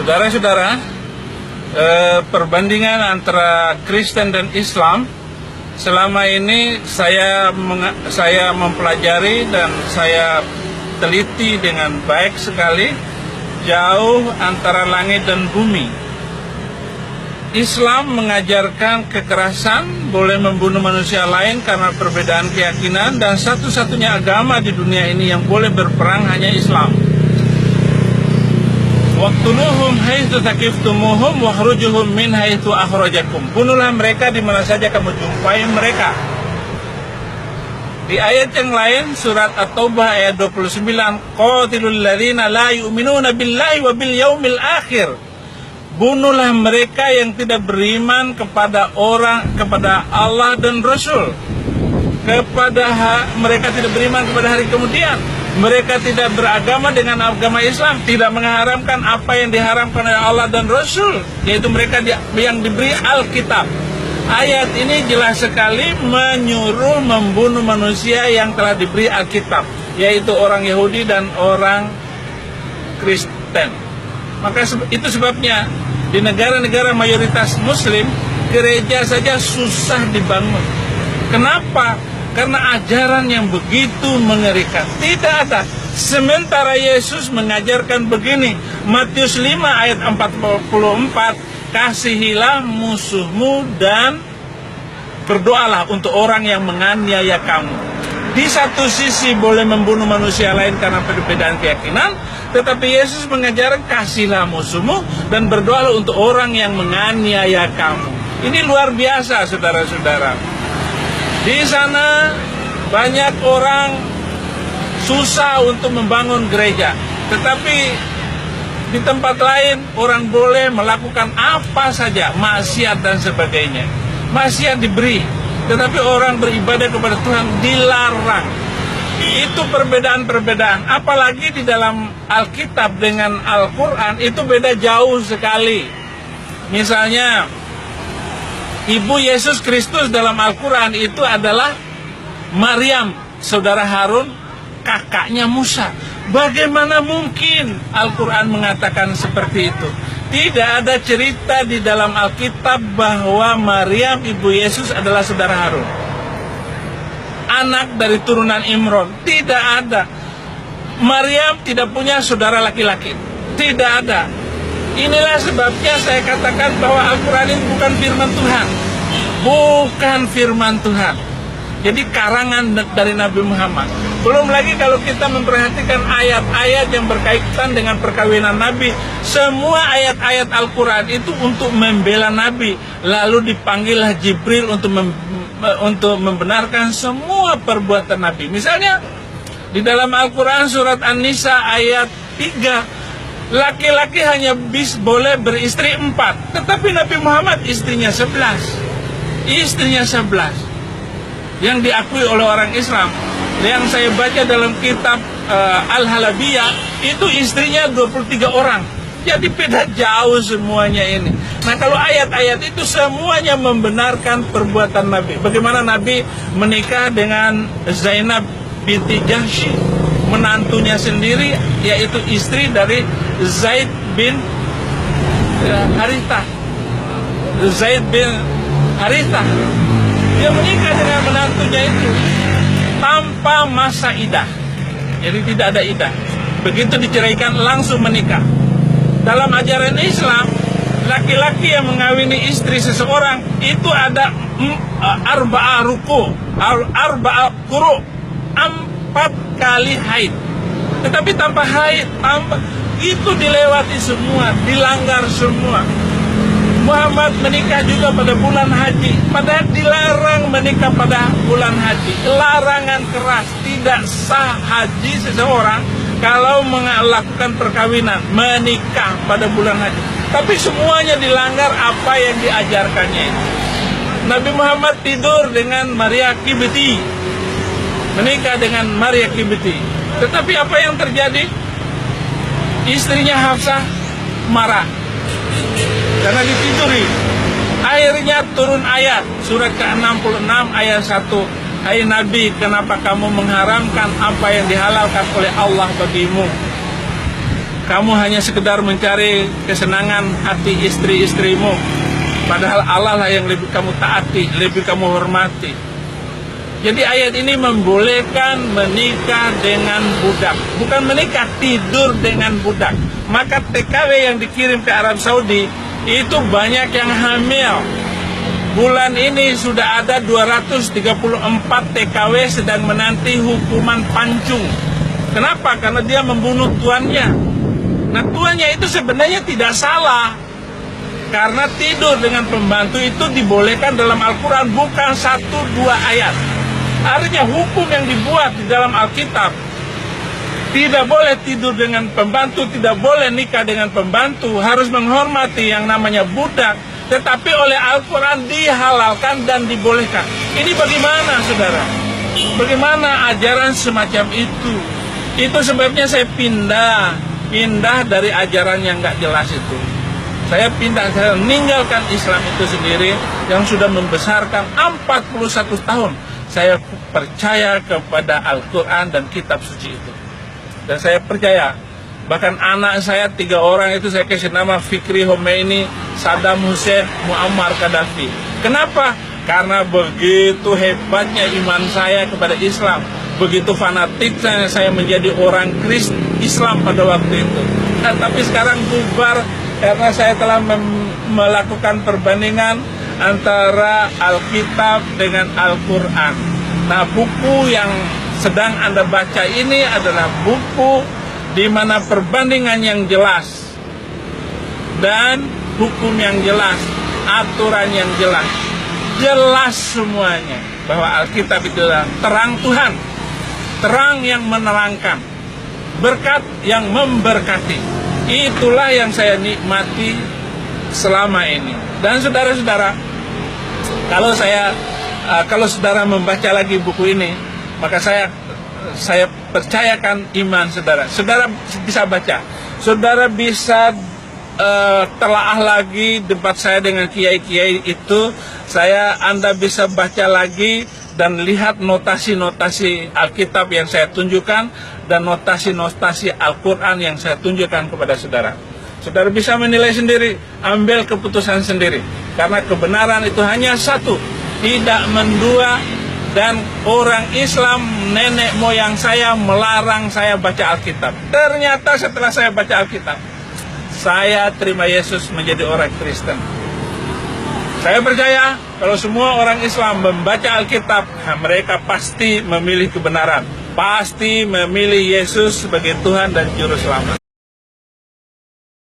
Saudara-saudara, perbandingan antara Kristen dan Islam selama ini saya mempelajari dan saya teliti dengan baik sekali, jauh antara langit dan bumi. Islam mengajarkan kekerasan, boleh membunuh manusia lain karena perbedaan keyakinan, dan satu-satunya agama di dunia ini yang boleh berperang hanya Islam. Waqtuluhum haitsu taqiftumuhum wakhrujuhum min haitsu akhrajakum. Bunuhlah mereka di mana saja kamu jumpai mereka. Di ayat yang lain, surat At-Taubah ayat 29, qatilul ladzina la yu'minuna billahi wa bil yaumil akhir. Bunuhlah mereka yang tidak beriman kepada Allah dan Rasul. Mereka tidak beriman kepada hari kemudian. Mereka tidak beragama dengan agama Islam, tidak mengharamkan apa yang diharamkan oleh Allah dan Rasul, yaitu mereka yang diberi Alkitab. Ayat ini jelas sekali menyuruh membunuh manusia yang telah diberi Alkitab, yaitu orang Yahudi dan orang Kristen. Maka itu sebabnya di negara-negara mayoritas Muslim, gereja saja susah dibangun. Kenapa? Karena ajaran yang begitu mengerikan. Tidak ada. Sementara Yesus mengajarkan begini, Matius 5 ayat 44, kasihilah musuhmu dan berdoalah untuk orang yang menganiaya kamu. Di satu sisi boleh membunuh manusia lain karena perbedaan keyakinan, tetapi Yesus mengajarkan kasihlah musuhmu dan berdoalah untuk orang yang menganiaya kamu. Ini luar biasa, saudara-saudara. Di sana banyak orang susah untuk membangun gereja, tetapi di tempat lain orang boleh melakukan apa saja, maksiat dan sebagainya. Maksiat diberi, tetapi orang beribadah kepada Tuhan dilarang. Itu perbedaan-perbedaan. Apalagi di dalam Alkitab dengan Al-Quran itu beda jauh sekali. Misalnya, Ibu Yesus Kristus dalam Al-Quran itu adalah Maryam, saudara Harun, kakaknya Musa. Bagaimana mungkin Al-Quran mengatakan seperti itu? Tidak ada cerita di dalam Alkitab bahwa Maryam, ibu Yesus adalah saudara Harun, anak dari turunan Imron. Tidak ada. Maryam tidak punya saudara laki-laki. Tidak ada. Inilah sebabnya saya katakan bahwa Al-Quran ini bukan firman Tuhan. Bukan firman Tuhan. Jadi karangan dari Nabi Muhammad. Belum lagi kalau kita memperhatikan ayat-ayat yang berkaitan dengan perkawinan Nabi. Semua ayat-ayat Al-Quran itu untuk membela Nabi. Lalu dipanggillah Jibril untuk membenarkan semua perbuatan Nabi. Misalnya di dalam Al-Quran surat An-Nisa ayat 3, laki-laki hanya boleh beristri 4, tetapi Nabi Muhammad istrinya 11. Istrinya 11 yang diakui oleh orang Islam. Yang saya baca dalam kitab Al-Halabiyah, itu istrinya 23 orang. Jadi beda jauh semuanya ini. Nah, kalau ayat-ayat itu semuanya membenarkan perbuatan Nabi. Bagaimana Nabi menikah dengan Zainab binti Jahsy, menantunya sendiri, yaitu istri dari Zaid bin Haritha. Zaid bin Haritha, dia menikah dengan menantunya itu tanpa masa idah. Jadi tidak ada idah. Begitu diceraikan langsung menikah. Dalam ajaran Islam, laki-laki yang mengawini istri seseorang itu ada arba'ah ruku, arba'ah quru, 4 kali haid. Tetapi tanpa haid, itu dilewati semua, dilanggar semua. Muhammad menikah juga pada bulan haji, padahal dilarang menikah pada bulan haji. Larangan keras, tidak sah haji seseorang kalau melakukan perkawinan, menikah pada bulan haji. Tapi semuanya dilanggar apa yang diajarkannya itu. Nabi Muhammad tidur dengan Maria Kibti, menikah dengan Maria Kibti. Tetapi apa yang terjadi? Istrinya Hafsah marah karena ditiduri. Akhirnya turun ayat surat ke-66 ayat 1. Hai Nabi, kenapa kamu mengharamkan apa yang dihalalkan oleh Allah bagimu? kamu hanya sekedar mencari kesenangan hati istri-istrimu, padahal Allah lah yang lebih kamu taati, lebih kamu hormati. Jadi ayat ini membolehkan menikah dengan budak, bukan menikah, tidur dengan budak. Maka TKW yang dikirim ke Arab Saudi itu banyak yang hamil. Bulan ini sudah ada 234 TKW sedang menanti hukuman pancung. Kenapa? Karena dia membunuh tuannya. Nah, tuannya itu sebenarnya tidak salah. Karena tidur dengan pembantu itu dibolehkan dalam Al-Quran, bukan 1-2 ayat. Artinya hukum yang dibuat di dalam Alkitab, tidak boleh tidur dengan pembantu, tidak boleh nikah dengan pembantu, harus menghormati yang namanya budak. Tetapi oleh Al-Quran dihalalkan dan dibolehkan. Ini bagaimana, saudara? Bagaimana ajaran semacam itu? Itu sebabnya saya pindah dari ajaran yang nggak jelas itu. Saya meninggalkan Islam itu sendiri yang sudah membesarkan 41 tahun. Saya percaya kepada Al-Quran dan kitab suci itu. Dan saya percaya, bahkan anak saya 3 orang itu saya kasih nama Fikri Khomeini, Saddam Hussein, Muammar Gaddafi. Kenapa? Karena begitu hebatnya iman saya kepada Islam, begitu fanatiknya saya menjadi orang Kristen Islam pada waktu itu. Nah, tapi sekarang bubar karena saya telah melakukan perbandingan antara Alkitab dengan Al-Quran. Nah, buku yang sedang Anda baca ini adalah buku di mana perbandingan yang jelas dan hukum yang jelas, aturan yang jelas, jelas semuanya bahwa Alkitab itu adalah terang Tuhan, terang yang menerangkan, berkat yang memberkati. Itulah yang saya nikmati selama ini. Dan saudara-saudara, kalau saudara membaca lagi buku ini, maka saya percayakan iman saudara. Saudara bisa baca, saudara bisa telaah lagi debat saya dengan kiai-kiai itu. Anda bisa baca lagi dan lihat notasi-notasi Alkitab yang saya tunjukkan dan notasi-notasi Al-Quran yang saya tunjukkan kepada saudara. Saudara bisa menilai sendiri, ambil keputusan sendiri. Karena kebenaran itu hanya satu, tidak mendua. Dan orang Islam, nenek moyang saya melarang saya baca Alkitab. Ternyata setelah saya baca Alkitab, saya terima Yesus menjadi orang Kristen. Saya percaya kalau semua orang Islam membaca Alkitab, mereka pasti memilih kebenaran, pasti memilih Yesus sebagai Tuhan dan Juru Selamat.